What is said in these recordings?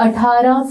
18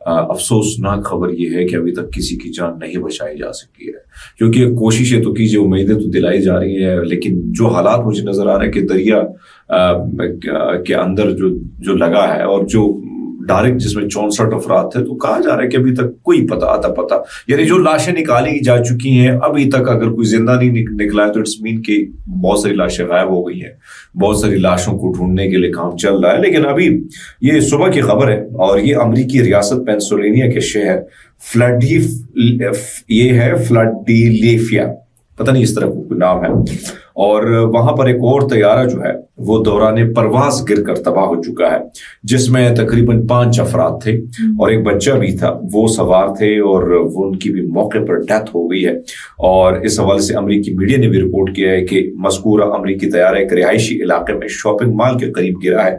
افسوسناک خبر یہ ہے کہ ابھی تک کسی کی جان نہیں بچائی جا سکی ہے، کیونکہ کوششیں تو کیجیے، امیدیں تو دلائی جا رہی ہیں، لیکن جو حالات مجھے نظر آ رہے ہیں کہ دریا کے اندر جو لگا ہے اور جو ڈائریکٹ جس میں 64 افراد تھے، تو کہا جا رہا ہے کہ ابھی تک کوئی پتہ یعنی جو لاشیں نکالی جا چکی ہیں ابھی تک اگر کوئی زندہ نہیں نکلا ہے تو اٹس مین کہ بہت ساری لاشیں غائب ہو گئی ہیں، بہت ساری لاشوں کو ڈھونڈنے کے لیے کام چل رہا ہے۔ لیکن ابھی یہ صبح کی خبر ہے اور یہ امریکی ریاست پینسلوینیا کے شہر فلاڈیلفیا، پتہ نہیں اس طرح کوئی نام ہے، اور وہاں پر ایک اور طیارہ جو ہے وہ دوران پرواز گر کر تباہ ہو چکا ہے، جس میں تقریباً 5 افراد تھے اور ایک بچہ بھی تھا، وہ سوار تھے اور وہ ان کی بھی موقع پر ڈیتھ ہو گئی ہے۔ اور اس حوالے سے امریکی میڈیا نے بھی رپورٹ کیا ہے کہ مذکورہ امریکی طیارہ ایک رہائشی علاقے میں شاپنگ مال کے قریب گرا ہے۔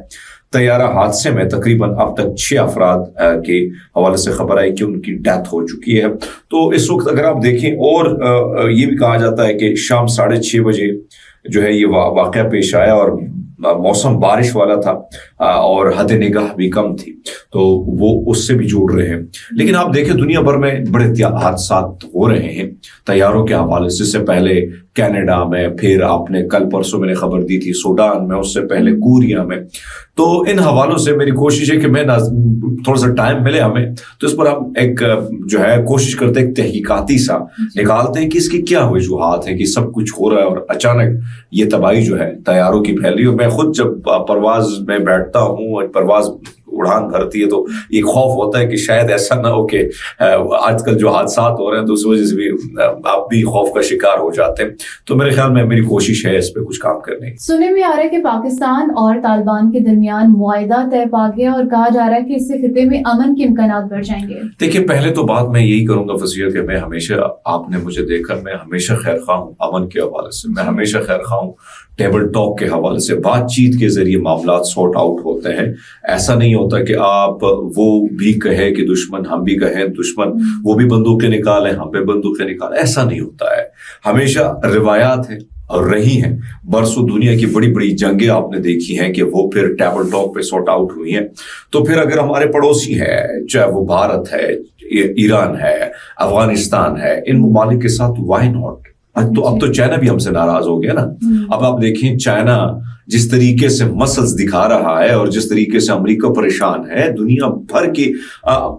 طیارہ حادثے میں تقریباً اب تک 6 افراد کے حوالے سے خبر آئی کہ ان کی ڈیتھ ہو چکی ہے۔ تو اس وقت اگر آپ دیکھیں، اور یہ بھی کہا جاتا ہے کہ شام 6:30 بجے جو ہے یہ واقعہ پیش آیا اور موسم بارش والا تھا اور حد نگاہ بھی کم تھی، تو وہ اس سے بھی جوڑ رہے ہیں۔ لیکن آپ دیکھیں دنیا بھر میں بڑے حادثات ہو رہے ہیں طیاروں کے حوالے سے، اس سے پہلے کینیڈا میں، پھر آپ نے کل پرسوں میں نے خبر دی تھی سوڈان میں، اس سے پہلے کوریا میں۔ تو ان حوالوں سے میری کوشش ہے کہ میں تھوڑا سا ٹائم ملے ہمیں تو اس پر ہم ایک جو ہے کوشش کرتے ہیں، تحقیقاتی سا نکالتے ہیں کہ اس کی کیا وجوہات ہیں کہ سب کچھ ہو رہا ہے اور اچانک یہ تباہی جو ہے طیاروں کی پھیل رہی ہے۔ میں خود جب پرواز میں بیٹھتا ہوں اور پرواز اڑان بھرتی ہے تو ایک خوف ہوتا ہے کہ شاید ایسا نہ ہو کہ آج کل جو حادثات ہو رہے ہیں تو اس وجہ سے بھی آپ بھی خوف کا شکار ہو جاتے ہیں۔ تو میرے خیال میں میری کوشش ہے اس پہ کچھ کام کرنے کی۔ سننے میں آ رہا ہے کہ پاکستان اور طالبان کے درمیان معاہدہ طے پا گیا اور کہا جا رہا ہے کہ اس سے خطے میں امن کے امکانات بڑھ جائیں گے۔ دیکھیں پہلے تو بات میں یہی کروں گا فضیہ کہ میں ہمیشہ، آپ نے مجھے دیکھا، میں ہمیشہ خیر خواہ ہوں امن کے حوالے سے، میں ہمیشہ خیر خواہ ہوں ٹیبل ٹاک کے حوالے سے، بات چیت کے ذریعے معاملات سارٹ آؤٹ ہوتے ہیں۔ ایسا نہیں ہوتا کہ آپ وہ بھی کہے کہ دشمن، ہم بھی کہیں دشمن، وہ بھی بندوقیں نکالیں ہم بھی بندوقیں نکالیں، ایسا نہیں ہوتا ہے۔ ہمیشہ روایات ہیں اور رہی ہیں، برسوں دنیا کی بڑی بڑی جنگیں آپ نے دیکھی ہیں کہ وہ پھر ٹیبل ٹاک پہ سارٹ آؤٹ ہوئی ہیں۔ تو پھر اگر ہمارے پڑوسی ہے، چاہے وہ بھارت ہے، ایران ہے، افغانستان ہے، ان ممالک کے ساتھ وائی ناٹ؟ تو اب تو چائنا بھی ہم سے ناراض ہو گیا نا۔ اب آپ دیکھیں چائنا جس طریقے سے مسلز دکھا رہا ہے اور جس طریقے سے امریکہ پریشان ہے، دنیا بھر کی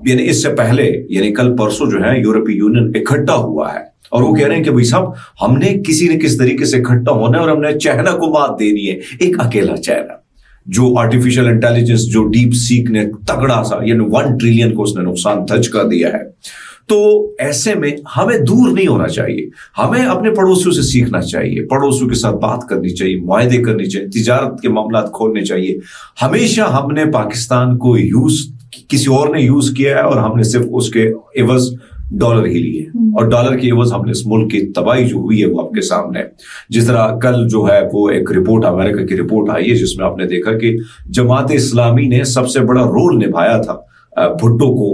یعنی اس سے پہلے یعنی کل پرسوں جو ہے یورپی یونین اکٹھا ہوا ہے اور وہ کہہ رہے ہیں کہ بھائی صاحب ہم نے کسی نہ کس طریقے سے اکٹھا ہونا ہے اور ہم نے چائنا کو مات دینی ہے، ایک اکیلا چائنا جو آرٹیفیشل انٹیلیجنس، جو ڈیپ سیک نے تگڑا سا یعنی 1 ٹریلین کو اس نے نقصان دھچکا دیا ہے۔ تو ایسے میں ہمیں دور نہیں ہونا چاہیے، ہمیں اپنے پڑوسیوں سے سیکھنا چاہیے، پڑوسیوں کے ساتھ بات کرنی چاہیے، معاہدے کرنے چاہیے، تجارت کے معاملات کھولنے چاہیے۔ ہمیشہ ہم نے پاکستان کو کسی اور نے یوز کیا ہے اور ہم نے صرف اس کے عوض ڈالر ہی لیے، اور ڈالر کی عوض ہم نے اس ملک کی تباہی جو ہوئی ہے وہ آپ کے سامنے۔ جس طرح کل جو ہے وہ ایک رپورٹ، امریکہ کی رپورٹ آئی ہے جس میں آپ نے دیکھا کہ جماعت اسلامی نے سب سے بڑا رول نبھایا تھا بھٹو کو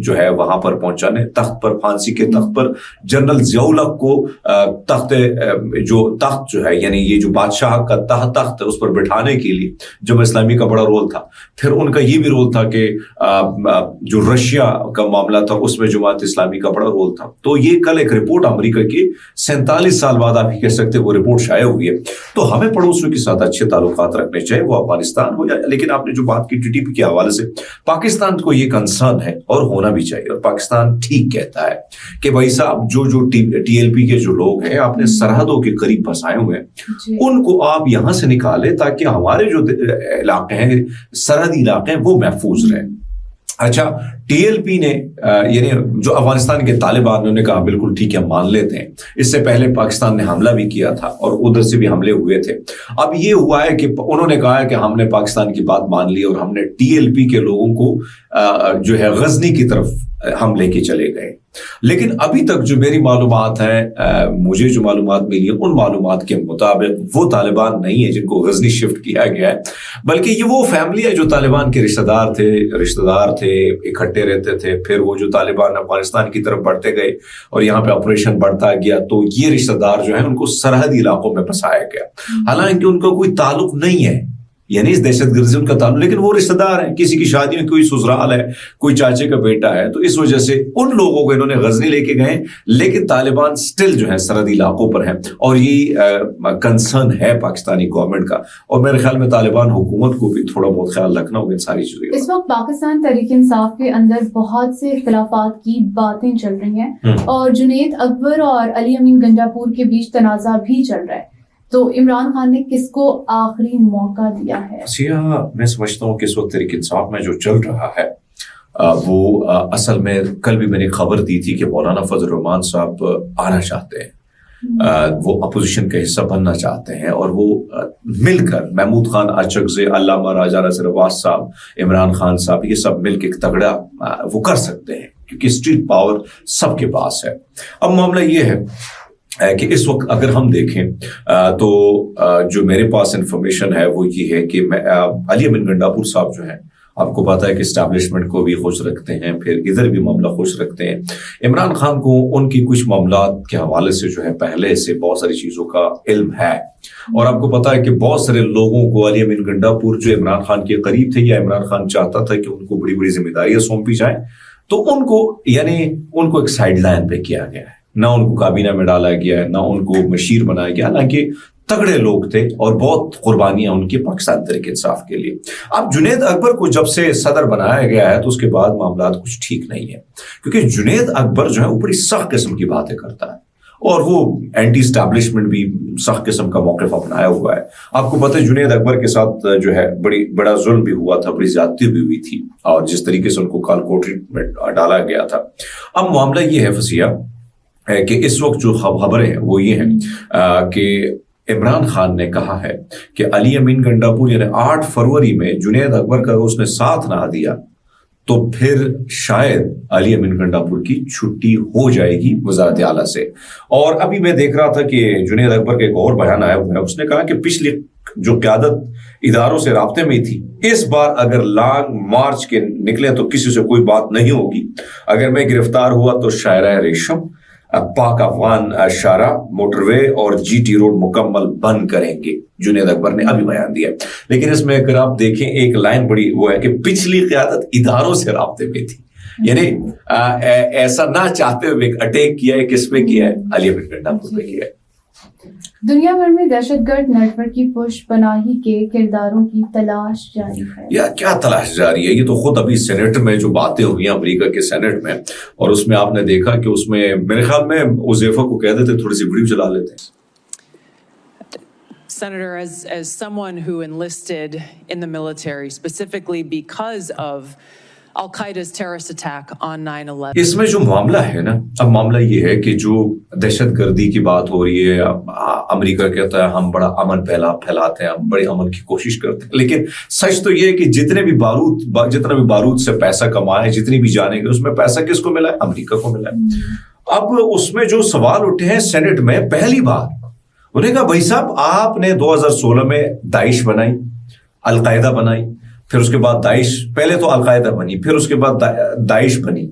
جو ہے وہاں پر پہنچانے، تخت پر، پھانسی کے تخت پر جنرل ضیاء الحق کو تخت جو ہے یعنی یہ جو بادشاہ کا تخت ہے اس پر بٹھانے کے لیے جماعت اسلامی کا بڑا رول تھا۔ پھر ان کا یہ بھی رول تھا کہ جو رشیا کا معاملہ تھا اس میں جماعت اسلامی کا بڑا رول تھا۔ تو یہ کل ایک رپورٹ امریکہ کی 47 سال بعد آپ کہہ سکتے وہ رپورٹ شائع ہوئی ہے۔ تو ہمیں پڑوسیوں کے ساتھ اچھے تعلقات رکھنے چاہیے، وہ افغانستان ہو یا، لیکن آپ نے جو بات کی TTP کے حوالے سے، پاکستان کو یہ کنسرن ہے اور ہونا بھی چاہیے، اور پاکستان ٹھیک کہتا ہے کہ بھائی صاحب جو TLP کے جو لوگ ہیں اپنے سرحدوں کے قریب بسائے ہوئے ہیں ان کو آپ یہاں سے نکالیں تاکہ ہمارے جو علاقے ہیں، سرحدی علاقے ہیں، وہ محفوظ رہیں۔ اچھا TLP نے یعنی جو افغانستان کے طالبان نے کہا بالکل ٹھیک ہے مان لیتے ہیں، اس سے پہلے پاکستان نے حملہ بھی کیا تھا اور ادھر سے بھی حملے ہوئے تھے۔ اب یہ ہوا ہے کہ انہوں نے کہا ہے کہ ہم نے پاکستان کی بات مان لی اور ہم نے TLP کے لوگوں کو جو ہے غزنی کی طرف ہم لے کے چلے گئے۔ لیکن ابھی تک جو میری معلومات ہیں، مجھے جو معلومات ملی ہیں ان معلومات کے مطابق وہ طالبان نہیں ہیں جن کو غزنی شفٹ کیا گیا ہے، بلکہ یہ وہ فیملی ہے جو طالبان کے رشتہ دار تھے، اکٹھے رہتے تھے، پھر وہ جو طالبان افغانستان کی طرف بڑھتے گئے اور یہاں پہ آپریشن بڑھتا گیا تو یہ رشتہ دار جو ہیں ان کو سرحدی علاقوں میں بسایا گیا، حالانکہ ان کا کوئی تعلق نہیں ہے یعنی اس دہشت گردی سے ان کا تعلق, لیکن وہ رشتہ دار ہیں, کسی کی شادی میں کوئی سسرال ہے, کوئی چاچے کا بیٹا ہے, تو اس وجہ سے ان لوگوں کو انہوں نے غزنی لے کے گئے, لیکن طالبان سٹل جو ہے سرحدی علاقوں پر ہیں, اور یہ کنسرن ہے پاکستانی گورنمنٹ کا, اور میرے خیال میں طالبان حکومت کو بھی تھوڑا بہت خیال رکھنا ہوگا ان ساری چیزوں. اس وقت پاکستان تحریک انصاف کے اندر بہت سے اختلافات کی باتیں چل رہی ہیں, اور جنید اکبر اور علی امین گنڈاپور کے بیچ تنازع بھی چل رہا ہے, تو عمران خان نے کس کو آخری موقع دیا ہے؟ میں سمجھتا ہوں کہ اس وقت تحریک انصاف میں جو چل رہا ہے وہ اصل میں کل بھی میں نے خبر دی تھی کہ مولانا فضل الرحمان صاحب آنا چاہتے ہیں, وہ اپوزیشن کا حصہ بننا چاہتے ہیں, اور وہ مل کر محمود خان اچکزے, علامہ راجہ ناصر عباس صاحب, عمران خان صاحب, یہ سب مل کے ایک تگڑا وہ کر سکتے ہیں, کیونکہ اسٹریٹ پاور سب کے پاس ہے. اب معاملہ یہ ہے کہ اس وقت اگر ہم دیکھیں تو جو میرے پاس انفارمیشن ہے وہ یہ ہے کہ علی امین گنڈاپور صاحب جو ہیں, آپ کو پتا ہے کہ اسٹیبلشمنٹ کو بھی خوش رکھتے ہیں, پھر ادھر بھی معاملہ خوش رکھتے ہیں. عمران خان کو ان کی کچھ معاملات کے حوالے سے جو ہے پہلے سے بہت ساری چیزوں کا علم ہے, اور آپ کو پتا ہے کہ بہت سارے لوگوں کو علی امین گنڈاپور جو عمران خان کے قریب تھے, یا عمران خان چاہتا تھا کہ ان کو بڑی بڑی ذمہ داریاں سونپی جائیں, تو ان کو ایک سائڈ لائن پہ کیا گیا ہے, نہ ان کو کابینہ میں ڈالا گیا ہے, نہ ان کو مشیر بنایا گیا, حالانکہ تگڑے لوگ تھے اور بہت قربانیاں ان کی پاکستان تحریک انصاف کے لیے. اب جنید اکبر کو جب سے صدر بنایا گیا ہے تو اس کے بعد معاملات کچھ ٹھیک نہیں ہے, کیونکہ جنید اکبر جو ہے وہ بڑی سخت قسم کی باتیں کرتا ہے, اور وہ اینٹی اسٹیبلشمنٹ بھی سخت قسم کا موقف اپنایا ہوا ہے. آپ کو پتہ ہے جنید اکبر کے ساتھ جو ہے بڑا ظلم بھی ہوا تھا, بڑی زیادتی بھی ہوئی تھی, اور جس طریقے سے ان کو کال کوٹری میں ڈالا گیا تھا. اب معاملہ یہ ہے فصیحہ کہ اس وقت جو خبریں ہیں وہ یہ ہیں کہ عمران خان نے کہا ہے کہ علی امین گنڈاپور یعنی 8 فروری میں جنید اکبر کا اس نے ساتھ نہ دیا تو پھر شاید علی امین گنڈاپور کی چھٹی ہو جائے گی وزارت اعلیٰ سے. اور ابھی میں دیکھ رہا تھا کہ جنید اکبر کا ایک اور بیان آیا ہوا ہے, اس نے کہا کہ پچھلی جو قیادت اداروں سے رابطے میں تھی, اس بار اگر لانگ مارچ کے نکلے تو کسی سے کوئی بات نہیں ہوگی, اگر میں گرفتار ہوا تو شاہراہ ریشم, پاک افغان شارع, موٹر وے اور جی ٹی روڈ مکمل بند کریں گے, جنید اکبر نے ابھی بیان دیا. لیکن اس میں اگر آپ دیکھیں ایک لائن بڑی وہ ہے کہ پچھلی قیادت اداروں سے رابطے میں تھی, یعنی ایسا نہ چاہتے ہوئے اٹیک کیا ہے, کس پہ کیا ہے, علی امین گنڈاپور پہ کیا ہے. دنیا بھر میں دہشت گرد نیٹ ورک کی پش پناہی کے کرداروں کی تلاش جاری ہے. یا کیا تلاش جاری ہے, یہ تو خود ابھی سینٹ میں جو باتیں ہوئی ہیں امریکہ کے سینٹ میں, اور اس میں آپ نے دیکھا کہ اس میں میرے خیال میں حذیفہ کو کہہ دیتے تھوڑی سی ویڈیو چلا لیتے ہیں. Senator, as someone who enlisted in the military specifically because of Al-Qaeda's terrorist attack on 9/11. اس میں جو معاملہ ہے نا, اب معاملہ یہ ہے کہ جو دہشت گردی کی بات ہو رہی ہے, امریکہ کہتا ہے ہم بڑا امن پھیلاتے ہیں, ہم بڑے امن کی کوشش کرتے ہیں, لیکن سچ تو یہ ہے کہ جتنا بھی بارود سے پیسہ کمایا ہے, جتنی بھی جانے گے, اس میں پیسہ کس کو ملا ہے, امریکہ کو ملا ہے. اب اس میں جو سوال اٹھے ہیں سینٹ میں پہلی بار, انہوں نے کہا بھائی صاحب آپ نے 2016 میں داعش بنائی, القاعدہ بنائی, پھر اس کے بعد داعش, پہلے تو القاعدہ بنی, پھر اس کے بعد داعش بنی.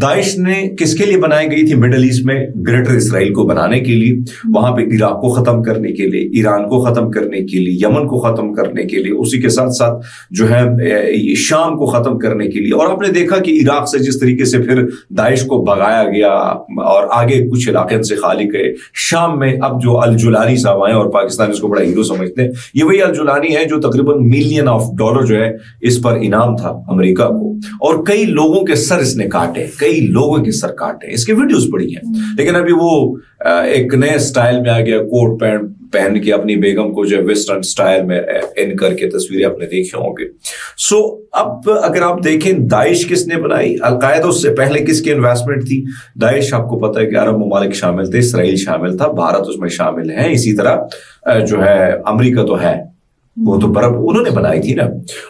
داعش نے کس کے لیے بنائی گئی تھی, مڈل ایسٹ میں گریٹر اسرائیل کو بنانے کے لیے, وہاں پہ عراق کو ختم کرنے کے لیے, ایران کو ختم کرنے کے لیے, یمن کو ختم کرنے کے لیے, اسی کے ساتھ ساتھ جو ہے شام کو ختم کرنے کے لیے. اور آپ نے دیکھا کہ عراق سے جس طریقے سے پھر داعش کو بھگایا گیا اور آگے کچھ علاقے سے خالی گئے. شام میں اب جو الجولانی صاحب آئے, اور پاکستان اس کو بڑا ہیرو سمجھتے ہیں, یہ وہی الجولانی ہے جو تقریباً $1,000,000 جو ہے اس پر انعام تھا امریکہ کو, اور کئی لوگوں کے سر اس نے کاٹے, کئی لوگوں کے سر کاٹے, اس کے ویڈیوز پڑی ہیں. لیکن ابھی وہ ایک نئے سٹائل میں آ گیا, کوٹ پینٹ پہن کے اپنی بیگم کو جو ویسٹرن سٹائل میں ان کر کے تصویریں آپ نے دیکھی ہوں گے. سو اب اگر آپ دیکھیں داعش کس نے بنائی, القاعدہ اس سے پہلے کس کی انویسٹمنٹ تھی. داعش آپ کو پتا ہے کہ عرب ممالک شامل تھے, اسرائیل شامل تھا, بھارت اس میں شامل ہے, اسی طرح جو ہے امریکہ تو ہے, وہ تو برف انہوں نے بنائی تھی نا.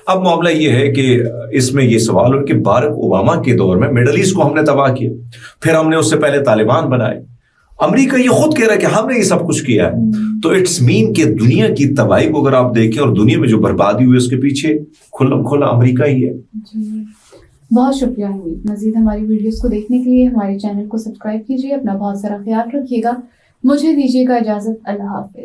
اب معاملہ یہ ہے کہ اس میں یہ سوال ہو کہ بارک اوباما کے دور میں مڈل ایسٹ کو ہم نے تباہ کیا, پھر ہم نے اس سے پہلے طالبان بنائے, امریکہ یہ خود کہہ رہا ہے کہ ہم نے یہ سب کچھ کیا ہے. تو اٹس مین کہ دنیا کی تباہی کو اگر آپ دیکھیں اور دنیا میں جو بربادی ہوئی اس کے پیچھے کھلا امریکہ ہی ہے. بہت شکریہ حمید. مزید ہماری ویڈیوز کو دیکھنے کے لیے ہمارے چینل کو سبسکرائب کیجیے. اپنا بہت سارا خیال رکھیے گا. مجھے دیجیے گا اجازت. اللہ حافظ.